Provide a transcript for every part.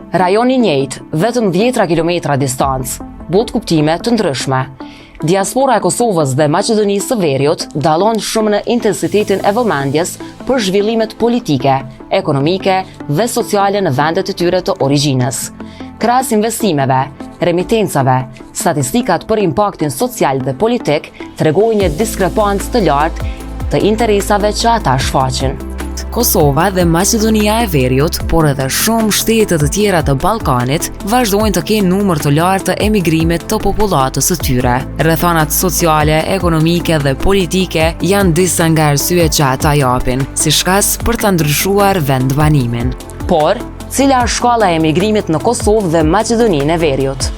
Rajoni i njëjtë, vetëm 10 kilometra distancë, bot kuptime të ndryshme. Diaspora e Kosovës dhe Maqedonisë së Veriut dallon shumë në intensitetin e vëmendjes për zhvillimet politike, ekonomike dhe sociale në vendet e tyre të origjinës. Krahas investimeve, remitencave, statistikat për impaktin social dhe politik tregojnë një diskrepancë të lartë të interesave që ata shfaqin. Kosova dhe Maqedonia e Veriut, por edhe shumë shtete të tjera të Ballkanit, vazhdojnë të kenë numër të lartë të emigrimit të popullatës së tyre. Rrethonat sociale, ekonomike dhe politike janë disa nga arsyet që ata japin, si shkas për ta ndryshuar vendbanimin. Por, cila është shkalla e emigrimit në Kosovë dhe Maqedoninë e Veriut?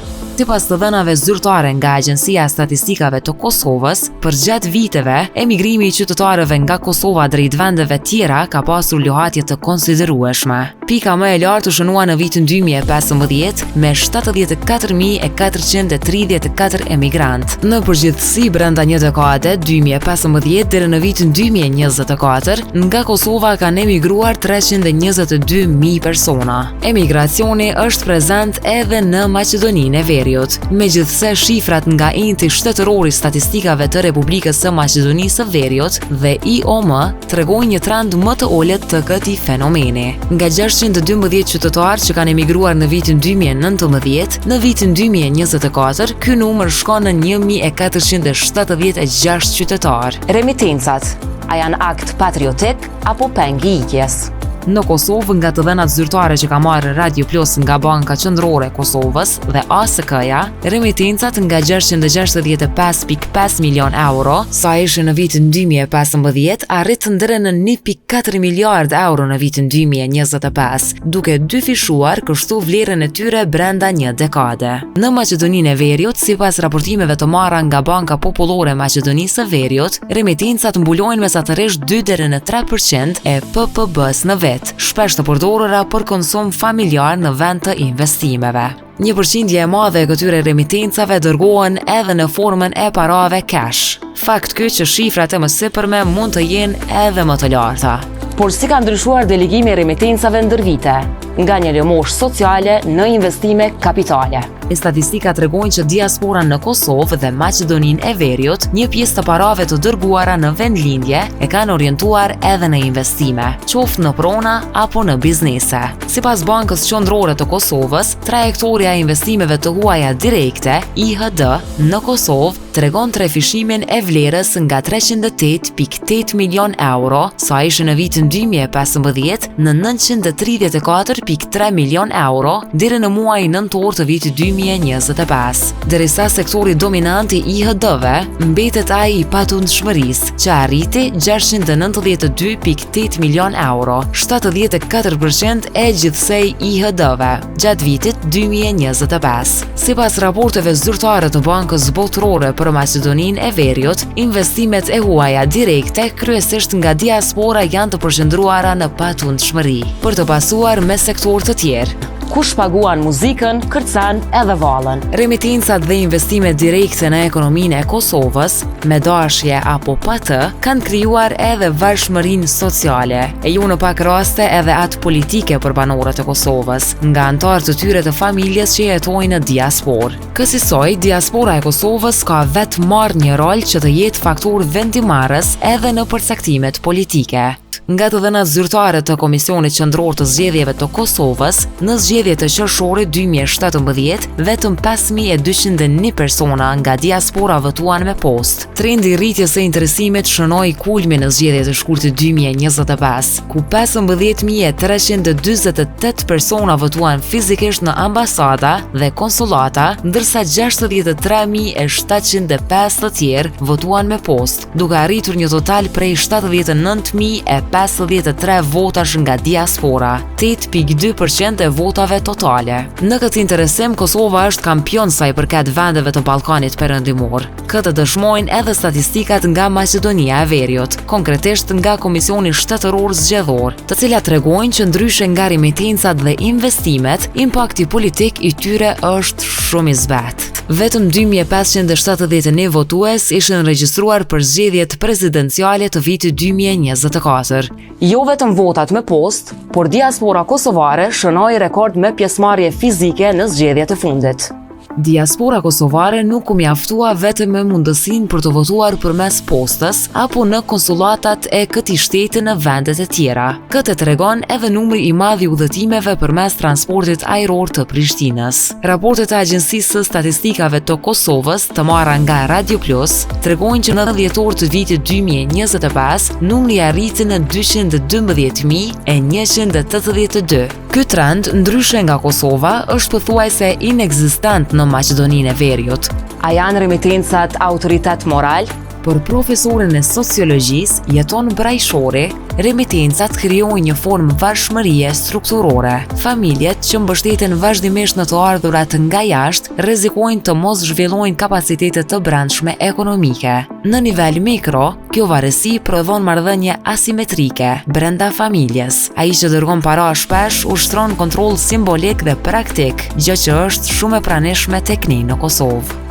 Sipas të dhënave zyrtare nga Agjencia e Statistikave të Kosovës, përgjatë viteve, emigrimi i qytetarëve nga Kosova drejt vendeve tjera ka pasur llohatje të konsiderueshme. Pika më e lartë u shënua në vitin 2015 me 74.434 emigrant. Në përgjithësi brenda një dekade, 2015 deri në vitin 2024, nga Kosova kanë emigruar 322.000 persona. Emigracioni është prezent edhe në Maqedoninë e Veriut. Megjithse shifrat nga enti shtetëror i statistikave të Republikës së Maqedonisë së Veriut dhe IOM tregojnë një trend më të ulët të këtij fenomeni. Nga 612 qytetarë që kanë emigruar në vitin 2019, në vitin 2024 ky numër shkon në 1476 qytetarë. Remitencat, a janë akt patriotik apo peng i ikjes? Në Kosovë, nga të dhënat zyrtare që ka marrë Radio Plus nga Banka Qendrore e Kosovës dhe ASK-ja, remitencat nga 665.5 milion euro, sa ishin në vitin 2015, arritën deri në 1.4 miliard euro në vitin 2025, duke dyfishuar kështu vlerën e tyre brenda një dekade. Në Maqedoninë e Veriut, sipas raportimeve të marra nga Banka Popullore e Maqedonisë së Veriut, remitencat mbulojnë mesatërisht 2 deri në 3% e PPB-s në shpesh të përdorura për konsum familjar në vend të investimeve. Një përqindje e madhe e këtyre remitencave dërgohen edhe në formën e parave cash. Fakt ky që shifrat e mësipërme mund të jenë edhe më të larta. Por si ka ndryshuar delegimi i remitencave ndër vite, nga një lëmosh sociale në investime kapitale? Statistikat tregojnë që diaspora në Kosovë dhe Maqedoninë e Veriut, një pjesë të parave të dërguara në vendlindje e kanë orientuar edhe në investime, qoftë në prona apo në biznese. Sipas Bankës Qendrore të Kosovës, trajektoria e investimeve të huaja direkte, IHD, në Kosovë tregon trefishimin e vlerës nga 308.8 milion euro, sa ishte në vitin 2015, në 934.3 milion euro deri në muajin nëntor të vitit 2025, derisa sektori dominant i IHD-ve mbetet ai i patundshmërisë, që arriti 692.8 milion euro, 74% e gjithsej IHD-ve gjatë vitit 2025. Sipas raporteve zyrtare të Bankës Botërore për Maqedoninë e Veriut, investimet e huaja direkte kryesisht nga diaspora janë të përqendruara në patundshmëri, për të pasuar me sektor të tjerë. Kush paguan muzikën, kërcan edhe vallën. Remitencat dhe investimet direkte në ekonominë e Kosovës, me dashje apo pa të, kanë krijuar edhe varfshmërinë sociale, e jo në pak raste edhe atë politike për banorët e Kosovës, nga anëtarë të tyre të familjes që jetojnë në diasporë. Kësaj, diaspora e Kosovës ka vetë marrë një rol që të jetë faktor vendimarrës edhe në përcaktimet politike. Nga të dhënat zyrtare të Komisionit Qendror të Zgjedhjeve të Kosovës, në zgjedhjet e qershorit 2017, vetëm 5201 persona nga diaspora votuan me postë. Trendi i rritjes së interesimit shënoi kulmin në zgjedhjet e shkurtit 2025, ku 15348 persona votuan fizikisht në ambasada dhe konsulata, ndërsa 63705 të tjerë votuan me postë, duke arritur një total prej 79053 votash nga diaspora, 8.2% e votave totale. Në këtë interesim, Kosova është kampion sa i përket vendeve të Ballkanit Perëndimor. Këtë dëshmojnë edhe statistikat nga Maqedonia e Veriut, konkretisht nga Komisioni Shtetëror Zgjedhor, të cilat tregojnë që ndryshe nga remitencat dhe investimet, impakti politik i tyre është shumë i zbetë. Vetëm 2571 votues ishin regjistruar për zgjedhjet prezidenciale të vitit 2024, tjetër. Jo vetëm votat me post, por diaspora kosovare shënoi rekord me pjesëmarrje fizike në zgjedhjet e fundit. Diaspora kosovare nuk u mjaftua vetëm me mundësinë për të votuar përmes postës apo në konsulatat e këtij shteti në vendet e tjera. Këtë tregon edhe numri i madh i udhëtimeve përmes transportit ajror të Prishtinës. Raportet e Agjencisë së Statistikave të Kosovës, të marra nga Radio Plus, tregojnë që në dhjetor të vitit 2025 numri arriti në 212.182. Ky trend, ndryshe nga Kosova, është pothuajse inekzistent në Maqedoninë e Veriut. A janë remitencat autoritet moral? Për profesorin e sociologjisë Jeton Brajshori, remitencat krijojnë një formë varfshmërie strukturore. Familjet që mbështeten vazhdimisht në të ardhurat nga jashtë rrezikojnë të mos zhvillojnë kapacitete të brendshme ekonomike. Në nivel mikro, kjo varësi prodhon marrëdhënie asimetrike brenda familjes. Ai që dërgon para shpesh ushtron kontroll simbolik dhe praktik, gjë që është shumë e pranishme tek ne në Kosovë.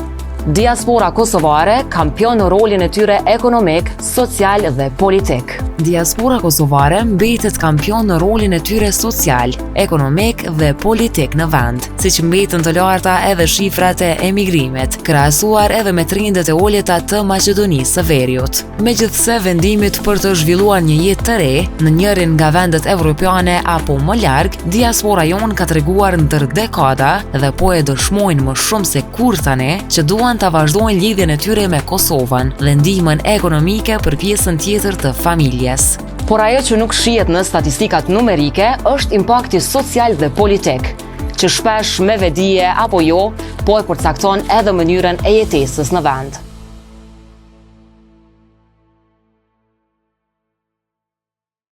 Diaspora kosovare kampion në rolin e tyre ekonomik, social dhe politik. Diaspora kosovare mbetet kampion në rolin e tyre social, ekonomik dhe politik në vend, siç mbetën të larta edhe shifrat e emigrimit, krahasuar edhe me trendet e uleta të Maqedonisë së Veriut. Megjithse vendimit për të zhvilluar një jetë të re në njërin nga vendet evropiane apo më larg, diaspora jon ka treguar ndër dekada dhe po e dëshmojnë më shumë se kur tani që duan të vazhdojnë lidhjen e tyre me Kosovën dhe ndihmën ekonomike për pjesën tjetër të familjes. Por ajo që nuk shihet në statistikat numerike është impakti social dhe politik, që shpesh me vedije apo jo, po e përcakton edhe mënyrën e jetesës në vend.